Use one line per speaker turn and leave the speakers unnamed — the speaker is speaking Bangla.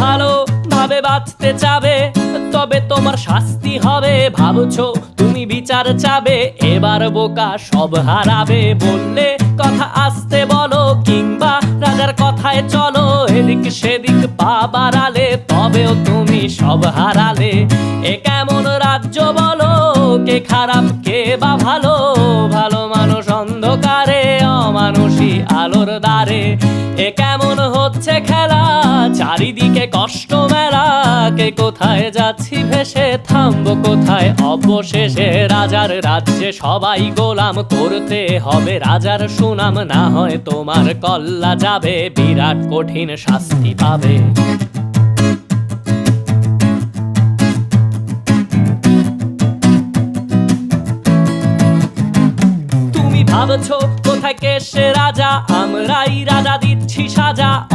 ভালো ভাবে বাঁচতে চাবে, তবে তোমার শাস্তি হবে। ভাবছো তুমি বিচার চাবে, এবার বোকা সব হারাবে। বললে কথা আসতে বলো, কিংবা রাজার কথায় চলো, এদিক সেদিক পা বাড়ালে তবেও তুমি সব হারালে। এ কেমন রাজ্য বলো, কে খারাপ কে বা ভালো? ভালো মানুষ অন্ধকারে, অমানুষী আলোর দ্বারে। এ কেমন হচ্ছে খেলা, চারিদিকে কষ্ট মেলা। কে কোথায় যাচ্ছি ভেসে, থামবো কোথায় অবশেষে? রাজার রাজ্যে সবাই গোলাম, করতে হবে রাজার সুনাম। না হয় তোমার কল্লা যাবে, বিরাট কঠিন শাস্তি পাবে। ভাবছো কোথায় কে সে রাজা, আমরাই রাজা দিচ্ছি সাজা।